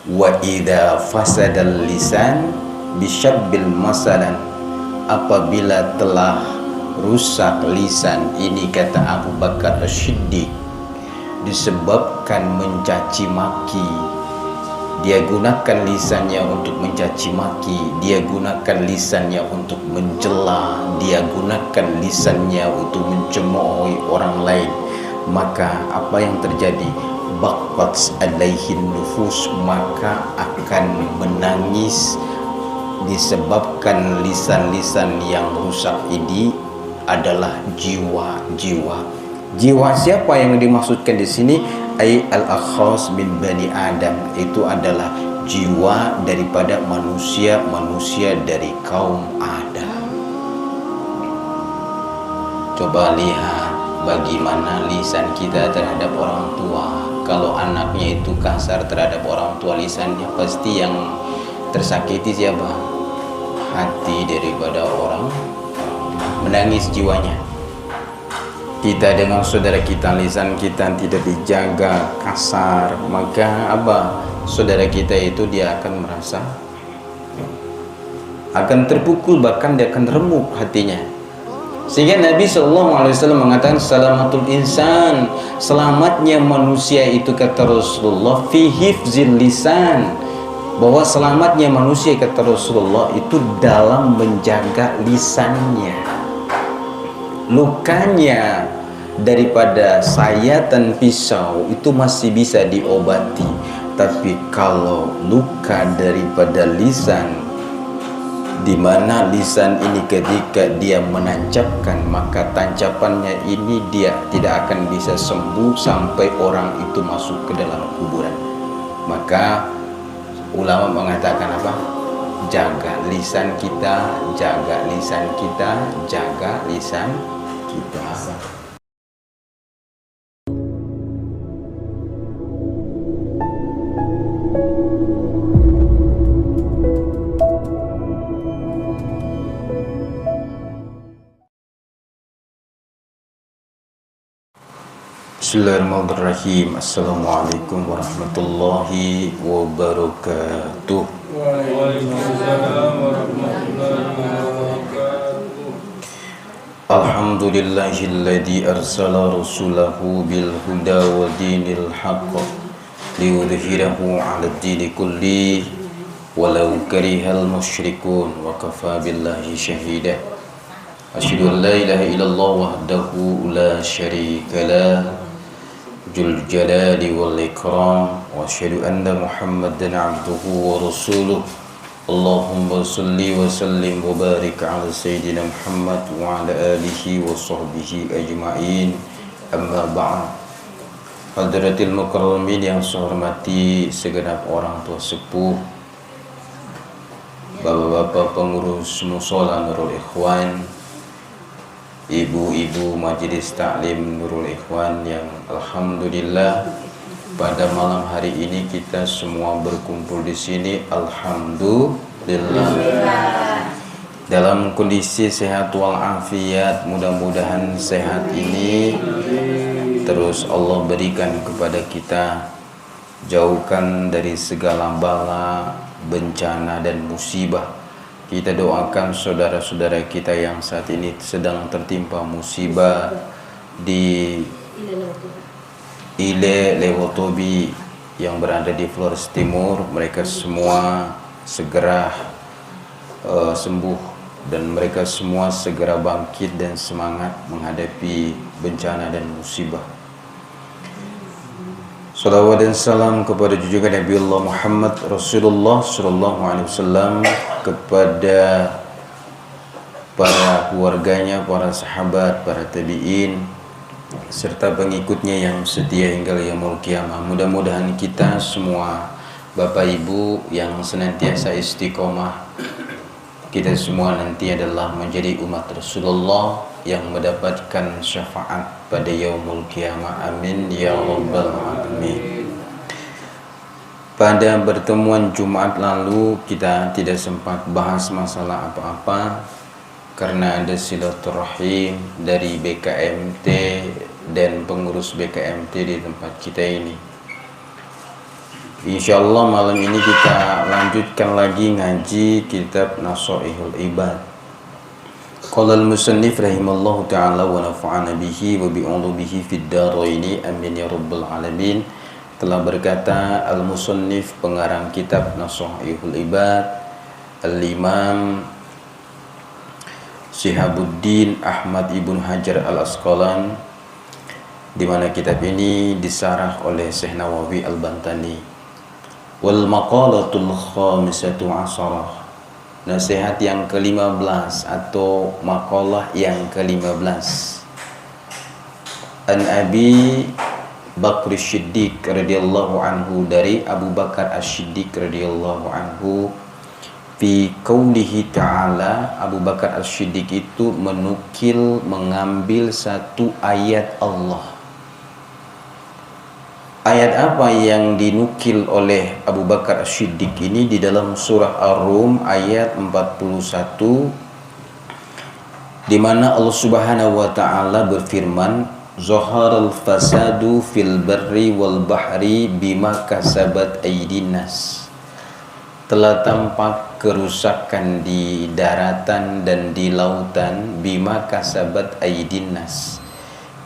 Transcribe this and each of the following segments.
Wa idza fasadal lisan bisyabbil masalan, apabila telah rusak lisan ini, kata Abu Bakar As-Siddiq, disebabkan mencaci maki. Dia gunakan lisannya untuk mencaci maki, dia gunakan lisannya untuk mencela, dia gunakan lisannya untuk mencemoohi orang lain, maka apa yang terjadi? Baqat alaihin nufus, maka akan menangis disebabkan lisan-lisan yang rusak ini adalah jiwa-jiwa. Jiwa siapa yang dimaksudkan di sini? Ai al-akhas min bani Adam, itu adalah jiwa daripada manusia dari kaum Adam. Coba lihat bagaimana lisan kita terhadap orang tua. Kalau anaknya itu kasar terhadap orang tua, lisannya pasti yang tersakiti siapa? Hati daripada orang, menangis jiwanya. Kita dengan saudara kita, lisan kita tidak dijaga, kasar, maka apa? Saudara kita itu dia akan merasa akan terpukul, bahkan dia akan remuk hatinya. Sehingga Nabi SAW mengatakan salamatul insan, selamatnya manusia itu, kata Rasulullah, fi hifzil lisan, bahwa selamatnya manusia, kata Rasulullah, itu dalam menjaga lisannya. Lukanya daripada sayatan pisau itu masih bisa diobati, tapi kalau luka daripada lisan, di mana lisan ini ketika dia menancapkan, maka tancapannya ini dia tidak akan bisa sembuh sampai orang itu masuk ke dalam kuburan. Maka ulama mengatakan apa? Jaga lisan kita, jaga lisan kita, jaga lisan kita. Bismillahirrahmanirrahim. Assalamualaikum warahmatullahi wabarakatuh. Waalaikumsalam warahmatullahi wabarakatuh. Alhamdulillahilladzi arsala rasulahu bil huda wa dinil haqq liyudhhirahu 'alad dini kulli walau karihal musyrikun wa kafa billahi syahida. Asyhadu an la ilaha illallah wahdahu la syarika lah Dzul Jalali wal Ikram, wa asyhadu anna Muhammadan abduhu wa rasuluh. Allahumma salli wa sallim wa barik ala sayyidina Muhammad wa ala alihi wa sahbihi ajma'in. Amma ba'd. Hadratil mukarramin yang saya hormati segenap orang tua sepuh, bapak-bapak pengurus mushola Nurul Ikhwan, ibu-ibu majelis taklim Nurul Ikhwan yang alhamdulillah pada malam hari ini kita semua berkumpul di sini, alhamdulillah, dalam kondisi sehat walafiat. Mudah-mudahan sehat ini terus Allah berikan kepada kita, jauhkan dari segala bala, bencana dan musibah. Kita doakan saudara-saudara kita yang saat ini sedang tertimpa musibah di Ile Lewotobi yang berada di Flores Timur. Mereka semua segera sembuh dan mereka semua segera bangkit dan semangat menghadapi bencana dan musibah. Salawat dan salam kepada junjungan Nabi Allah Muhammad Rasulullah Sallallahu Alaihi Wasallam, kepada para keluarganya, para sahabat, para tabi'in, serta pengikutnya yang setia hingga yaumul qiyamah. Mudah-mudahan kita semua, Bapak Ibu yang senantiasa istiqomah, kita semua nanti adalah menjadi umat Rasulullah yang mendapatkan syafaat pada yaumul qiyamah. Amin ya rabbal alamin. Pada pertemuan Jumat lalu kita tidak sempat bahas masalah apa-apa karena ada silaturahim dari BKMT dan pengurus BKMT di tempat kita ini. Insyaallah malam ini kita lanjutkan lagi ngaji kitab Nasha'ihul Ibad. Qala al-musannif rahimallahu ta'ala wa nafa'ana bihi wa bi'ulumihi fid dharaini amin ya rabbal alamin. Telah berkata al-musannif pengarang kitab Nasha'ihul Ibad al-Imam Syihabuddin Ahmad ibn Hajar al-Asqalan, di mana kitab ini disarah oleh Syekh Nawawi al-Bantani. Wal maqalatul khamisatu asharah, nasihat yang ke-15 atau maqalah yang ke-15. An Abi Bakr As-Siddiq radhiyallahu anhu, dari Abu Bakar As-Siddiq radhiyallahu anhu, fi qaulihi ta'ala, Abu Bakar As-Siddiq itu mengambil satu ayat Allah. Ayat apa yang dinukil oleh Abu Bakar As-Siddiq ini? Di dalam surah Ar-Rum ayat 41, di mana Allah Subhanahu wa taala berfirman, "Zaharal fasadu fil barri wal bahri bima kasabat aydin nas." Telah tampak kerusakan di daratan dan di lautan, bima kasabat aydin nas,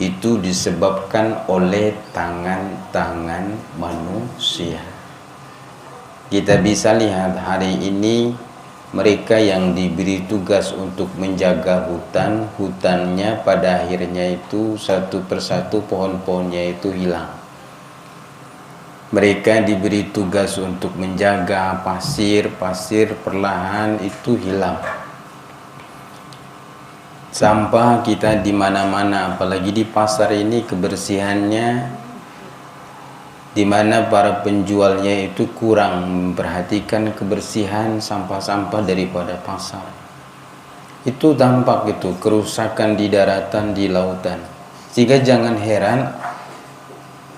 itu disebabkan oleh tangan-tangan manusia. Kita bisa lihat hari ini mereka yang diberi tugas untuk menjaga hutan, hutannya pada akhirnya itu satu persatu pohon-pohonnya itu hilang. Mereka diberi tugas untuk menjaga pasir perlahan itu hilang. Sampah kita di mana-mana, apalagi di pasar ini kebersihannya, di mana para penjualnya itu kurang memperhatikan kebersihan sampah-sampah daripada pasar. Itu tampak itu kerusakan di daratan, di lautan. Sehingga jangan heran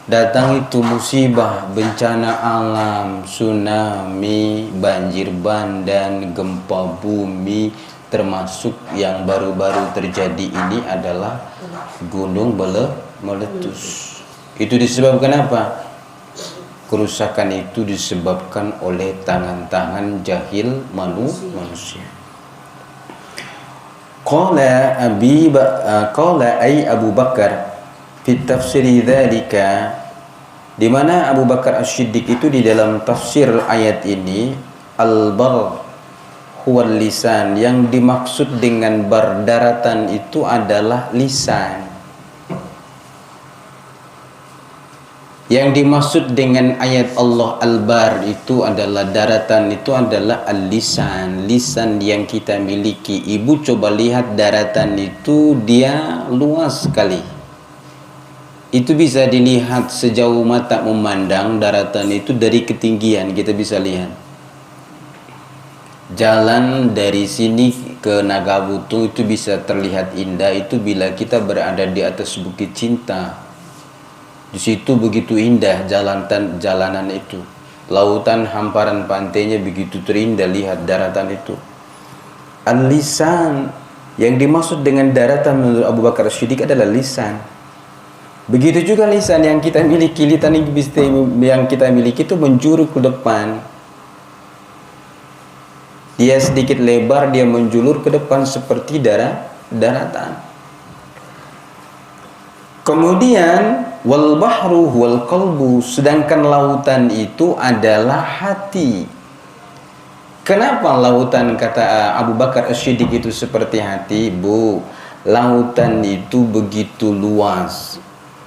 datang itu musibah, bencana alam, tsunami, banjir bandang, gempa bumi, termasuk yang baru-baru terjadi ini adalah gunung meletus. Itu disebabkan apa? Kerusakan itu disebabkan oleh tangan-tangan jahil manusia. Qala Abu Bakar fi tafsiri dzalika, di mana Abu Bakar As-Siddiq itu di dalam tafsir ayat ini, al-bar huwal lisan, yang dimaksud dengan bar daratan itu adalah lisan. Yang dimaksud dengan ayat Allah al-bar itu adalah daratan, itu adalah al-lisan, lisan yang kita miliki. Ibu coba lihat daratan itu, dia luas sekali. Itu bisa dilihat sejauh mata memandang. Daratan itu dari ketinggian kita bisa lihat. Jalan dari sini ke Nagabutu itu bisa terlihat indah itu bila kita berada di atas Bukit Cinta. Di situ begitu indah jalanan itu. Lautan, hamparan pantainya begitu terindah, lihat daratan itu. Al-lisan, yang dimaksud dengan daratan menurut Abu Bakar As-Siddiq adalah lisan. Begitu juga lisan yang kita miliki, lisan yang kita miliki itu menjuru ke depan. Dia sedikit lebar, dia menjulur ke depan seperti daratan. Kemudian wal bahru wal qalbu, sedangkan lautan itu adalah hati. Kenapa lautan, kata Abu Bakar As-Siddiq, itu seperti hati? Bu, lautan itu begitu luas.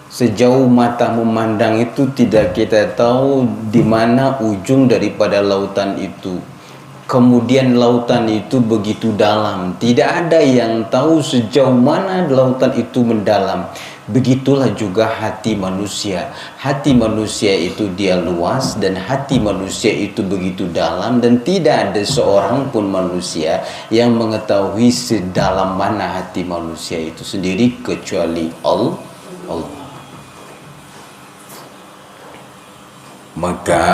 Sejauh mata memandang itu tidak kita tahu di mana ujung daripada lautan itu. Kemudian lautan itu begitu dalam, tidak ada yang tahu sejauh mana lautan itu mendalam. Begitulah juga hati manusia. Hati manusia itu dia luas, dan hati manusia itu begitu dalam, dan tidak ada seorang pun manusia yang mengetahui sedalam mana hati manusia itu sendiri kecuali Allah. Maka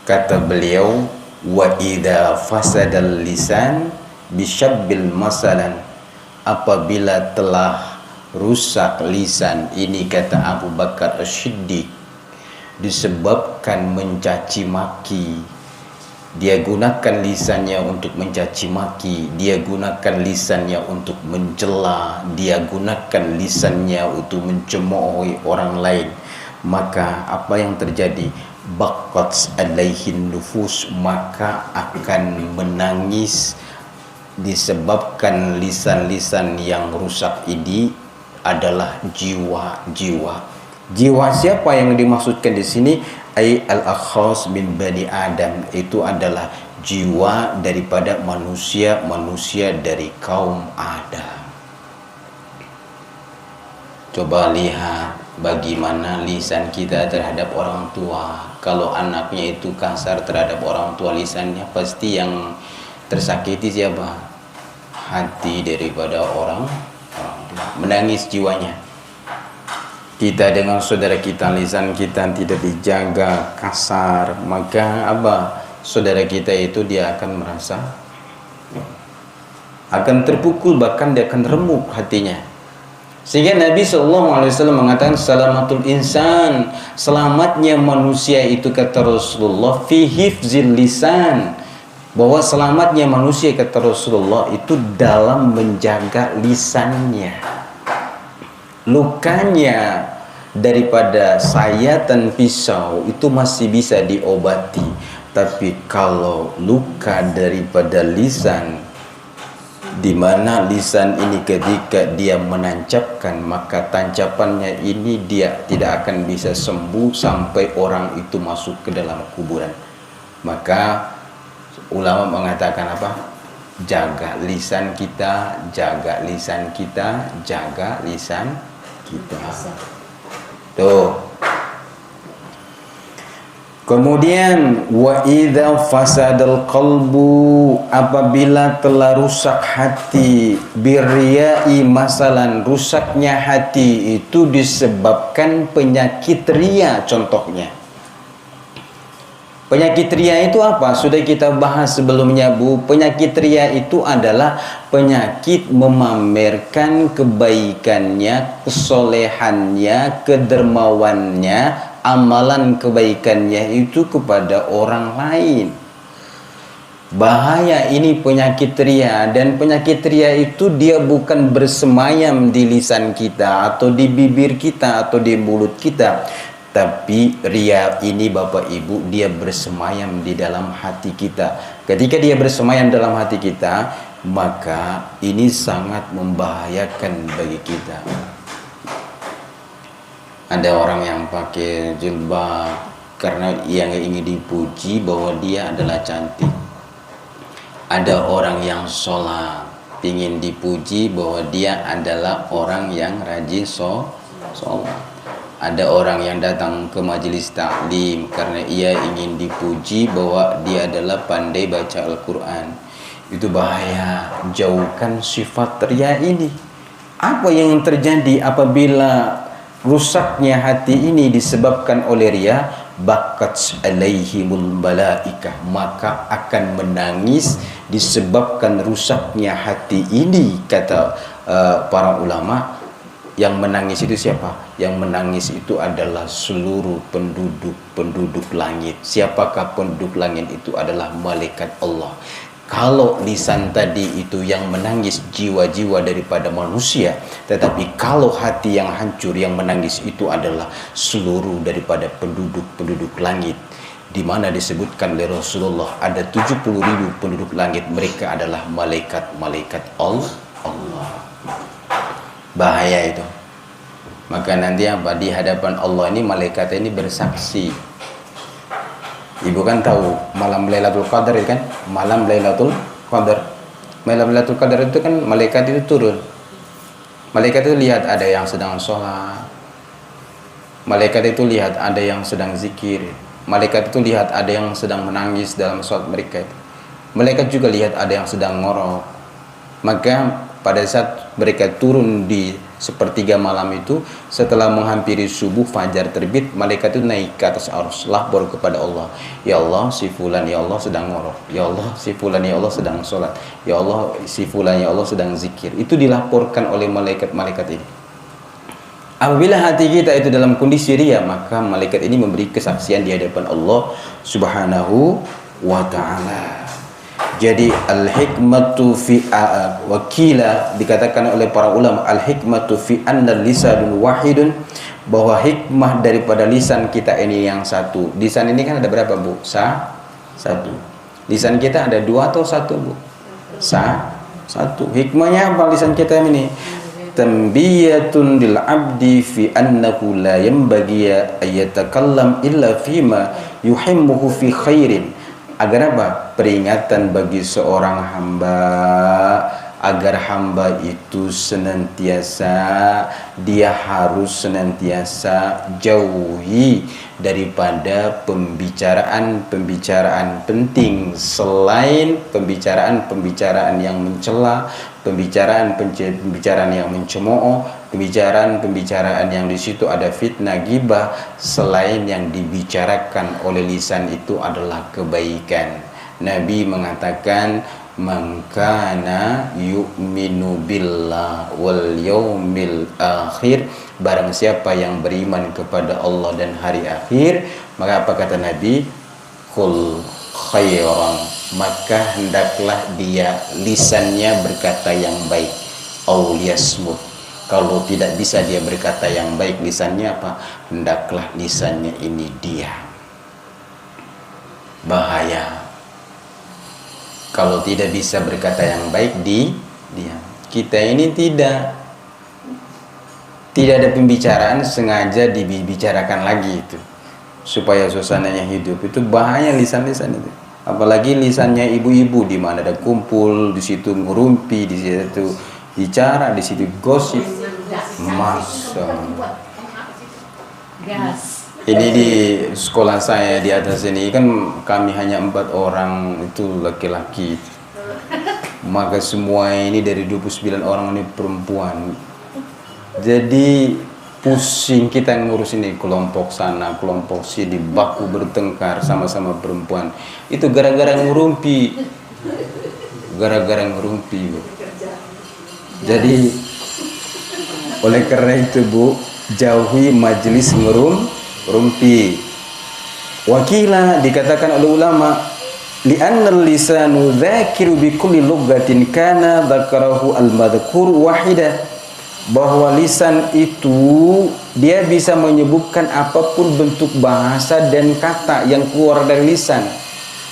kata beliau, wa idza fasadal lisan bisyabbil masalan, apabila telah rusak lisan ini, kata Abu Bakar As-Siddiq, disebabkan mencaci maki. Dia gunakan lisannya untuk mencaci maki, dia gunakan lisannya untuk mencela, dia gunakan lisannya untuk mencemoohi orang lain. Maka apa yang terjadi? Baqat alaihin nufus, maka akan menangis disebabkan lisan-lisan yang rusak ini adalah jiwa-jiwa. Jiwa siapa yang dimaksudkan di sini? Ai al-akhas min bani Adam, itu adalah jiwa daripada manusia dari kaum Adam. Coba lihat bagaimana lisan kita terhadap orang tua. Kalau anaknya itu kasar terhadap orang tua, lisannya pasti yang tersakiti siapa? Hati daripada orang tua. Menangis jiwanya. Kita dengan saudara kita, lisan kita tidak dijaga, kasar, maka apa? Saudara kita itu dia akan merasa akan terpukul, bahkan dia akan remuk hatinya. Sehingga Nabi SAW mengatakan salamatul insan, selamatnya manusia itu, kata Rasulullah, fi hifzil lisan, bahwa selamatnya manusia, kata Rasulullah, itu dalam menjaga lisannya. Lukanya daripada sayatan pisau itu masih bisa diobati, tapi kalau luka daripada lisan, di mana lisan ini ketika dia menancapkan, maka tancapannya ini dia tidak akan bisa sembuh sampai orang itu masuk ke dalam kuburan. Maka ulama mengatakan apa? Jaga lisan kita, jaga lisan kita, jaga lisan kita. Tuh. Kemudian wa idza fasadal qalbu, apabila telah rusak hati, birriya'i masalan, rusaknya hati itu disebabkan penyakit ria contohnya. Penyakit ria itu apa? Sudah kita bahas sebelumnya, Bu. Penyakit ria itu adalah penyakit memamerkan kebaikannya, kesolehannya, kedermawannya, amalan kebaikannya itu kepada orang lain. Bahaya ini penyakit ria. Dan penyakit ria itu dia bukan bersemayam di lisan kita, atau di bibir kita, atau di mulut kita. Tapi ria ini, Bapak Ibu, dia bersemayam di dalam hati kita. Ketika dia bersemayam dalam hati kita, maka ini sangat membahayakan bagi kita. Ada orang yang pakai jilbab karena ia ingin dipuji bahwa dia adalah cantik. Ada orang yang sholat ingin dipuji bahwa dia adalah orang yang rajin sholat. Ada orang yang datang ke majelis taklim karena ia ingin dipuji bahwa dia adalah pandai baca Al-Quran. Itu bahaya. Jauhkan sifat ria ini. Apa yang terjadi apabila rusaknya hati ini disebabkan oleh ria? Bakat alaihimul malaikah, maka akan menangis disebabkan rusaknya hati ini, kata para ulama. Yang menangis itu siapa? Yang menangis itu adalah seluruh penduduk langit. Siapakah penduduk langit itu? Adalah malaikat Allah. Kalau lisan tadi itu yang menangis jiwa-jiwa daripada manusia, tetapi kalau hati yang hancur yang menangis itu adalah seluruh daripada penduduk langit, di mana disebutkan oleh Rasulullah ada 70.000 penduduk langit, mereka adalah malaikat Allah. Bahaya itu. Maka nanti apa? Di hadapan Allah ini malaikat ini bersaksi. Ibu kan tahu malam Lailatul Qadar itu kan? Malam Lailatul Qadar. Malam Lailatul Qadar itu kan malaikat itu turun. Malaikat itu lihat ada yang sedang sholat. Malaikat itu lihat ada yang sedang zikir. Malaikat itu lihat ada yang sedang menangis dalam sholat mereka. Malaikat juga lihat ada yang sedang ngorok. Maka pada saat mereka turun di sepertiga malam itu, setelah menghampiri subuh, fajar terbit, malaikat itu naik ke atas arsy, lapor kepada Allah. Ya Allah, si fulan ya Allah sedang ngorok. Ya Allah, si fulan ya Allah sedang sholat. Ya Allah, si fulan ya Allah sedang zikir. Itu dilaporkan oleh malaikat-malaikat ini. Apabila hati kita itu dalam kondisi riya, maka malaikat ini memberi kesaksian di hadapan Allah Subhanahu wa ta'ala. Jadi al-hikmatu fi wakila, dikatakan oleh para ulama, al-hikmatu fi anna lisanun wahidun, bahwa hikmah daripada lisan kita ini yang satu. Lisan ini kan ada berapa, Bu? Satu. Lisan kita ada 2 atau 1, Bu? Satu. Hikmahnya apa lisan kita ini? Tanbiyatun lil abdi fi annahu la yanbaghi ayatakallam illa fima yuhimmuhu fi khairin. Agar apa? Peringatan bagi seorang hamba, agar hamba itu senantiasa, dia harus senantiasa jauhi daripada pembicaraan penting selain pembicaraan yang mencela, pembicaraan yang mencemooh, pembicaraan yang di situ ada fitnah, ghibah, selain yang dibicarakan oleh lisan itu adalah kebaikan. Nabi mengatakan, man kana yu'minu billah wal yaumil akhir, barang siapa yang beriman kepada Allah dan hari akhir, maka apa kata Nabi? Qul khairan, maka hendaklah dia lisannya berkata yang baik, aw liyasmut, kalau tidak bisa dia berkata yang baik lisannya, apa? Hendaklah lisannya ini diam. Bahaya kalau tidak bisa berkata yang baik, diam. Kita ini tidak ada pembicaraan sengaja dibicarakan lagi itu supaya suasananya hidup. Itu bahaya lisan-lisan itu. Apalagi lisannya ibu-ibu, di mana ada kumpul, di situ ngerumpi, di situ bicara, di situ gosip. Masa ini di sekolah saya di atas ini kan kami hanya 4 orang itu laki-laki, maka semua ini dari 29 orang ini perempuan. Jadi pusing kita ngurus ini, kelompok sana kelompok sini, baku bertengkar sama-sama perempuan. Itu gara-gara ngerumpi. Jadi oleh karena itu, Bu, jauhi majelis rumpi. Wakila, dikatakan oleh ulama, li'annal lisanu dzakiru bi kulli lughatin kana dzakarahu al-madhkur wahida, bahwa lisan itu dia bisa menyebutkan apapun bentuk bahasa dan kata yang keluar dari lisan.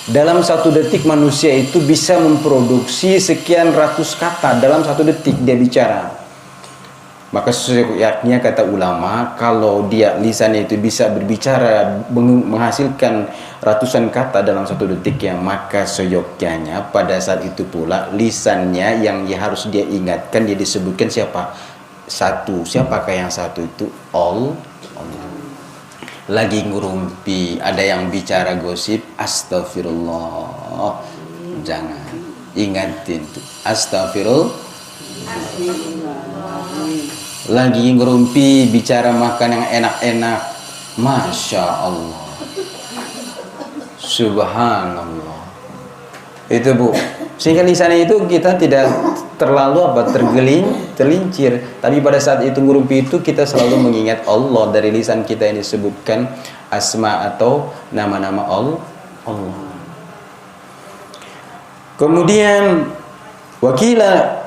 Dalam 1 detik manusia itu bisa memproduksi sekian ratus kata dalam 1 detik dia bicara. Maka seyogyanya kata ulama, kalau dia lisannya itu bisa berbicara menghasilkan ratusan kata dalam 1 detik, ya, maka seyogyanya pada saat itu pula lisannya yang harus dia ingatkan, dia disebutkan siapa? Satu. Siapakah yang satu itu? Allah. Lagi ngurumpi, ada yang bicara gosip, astagfirullah, jangan, ingatin tuh, astagfirullah. Lagi ngerumpi bicara makan yang enak-enak, Masya Allah, Subhanallah. Itu, Bu, sehingga lisan itu kita tidak terlalu tergelincir, tapi pada saat itu ngurumpi itu kita selalu mengingat Allah. Dari lisan kita ini disebutkan asma atau nama-nama Allah. Kemudian wakila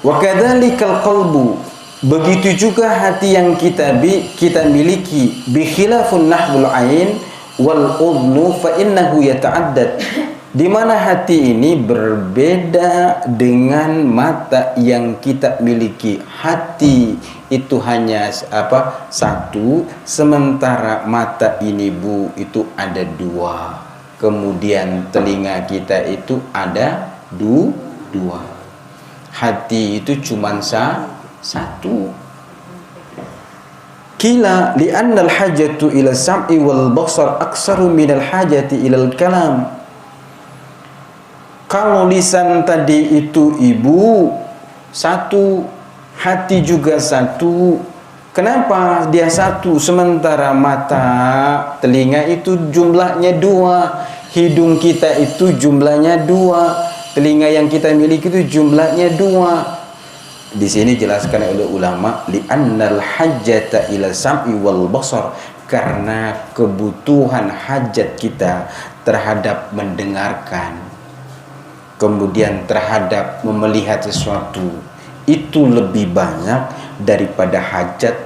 wa kadzalikal qalbu, begitu juga hati yang kita miliki, bi khilafun nahbul ain wal udnu fa innahu yata'addad, di mana hati ini berbeda dengan mata yang kita miliki. Hati itu hanya satu, sementara mata ini, Bu, itu ada 2. Kemudian telinga kita itu ada 2. Hati itu cuma satu. Kila li'annal hajatu ila sam'i wal basar aksaru minal hajati ilal kalam. Kalau lisan tadi itu, Ibu, satu, hati juga satu. Kenapa dia satu? Sementara mata, telinga itu jumlahnya 2, hidung kita itu jumlahnya 2, telinga yang kita miliki itu jumlahnya 2. Di sini jelaskan oleh ulama li'annal hajjata ila sam'i wal basar, karena kebutuhan hajat kita terhadap mendengarkan, kemudian terhadap melihat sesuatu itu lebih banyak daripada hajat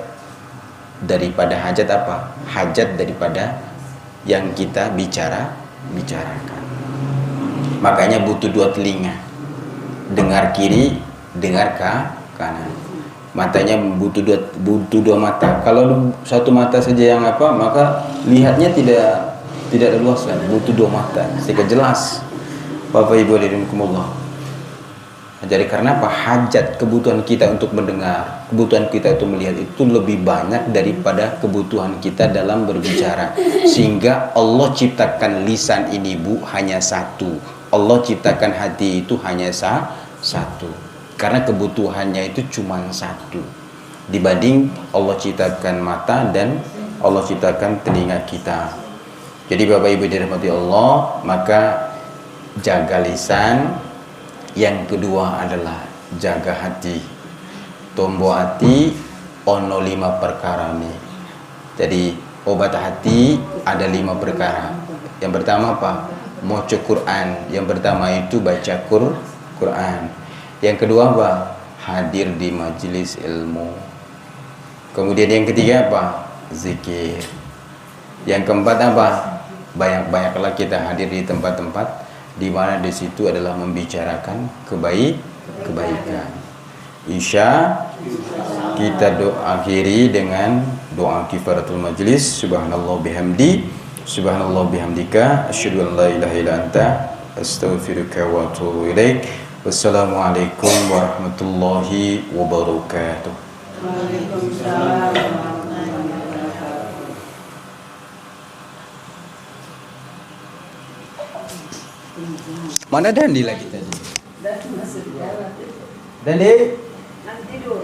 apa? Hajat daripada yang kita bicarakan. Makanya butuh dua telinga, dengar kiri, dengar kanan. Matanya butuh dua mata. Kalau satu mata saja yang apa, maka lihatnya tidak luas, butuh dua mata sehingga jelas. Bapak Ibu rahimakumullah. Jadi karena apa? Hajat, kebutuhan kita untuk mendengar, kebutuhan kita untuk melihat itu lebih banyak daripada kebutuhan kita dalam berbicara. Sehingga Allah ciptakan lisan ini hanya satu. Allah ciptakan hati itu hanya satu. Karena kebutuhannya itu cuma satu. Dibanding Allah ciptakan mata dan Allah ciptakan telinga kita. Jadi Bapak Ibu dirahmati Allah, maka jaga lisan. Yang kedua adalah jaga hati. Tombo hati ono 5 perkara nih. Jadi obat hati ada 5 perkara. Yang pertama apa? Maca Quran. Yang pertama itu baca Quran. Yang kedua apa? Hadir di majelis ilmu. Kemudian yang ketiga apa? Zikir. Yang keempat apa? Banyak-banyaklah kita hadir di tempat-tempat di mana di situ adalah membicarakan kebaikan. Insya kita akhiri dengan doa kifaratul majlis. Subhanallah bihamdi, subhanallah bihamdika, asyhadu an la ilaha illa anta, astaghfiruka wa atubu ilaik. Wassalamualaikum warahmatullahi wabarakatuh. Waalaikumsalam. Mana Dandi lagi tadi? Dandi? Nanti tidur.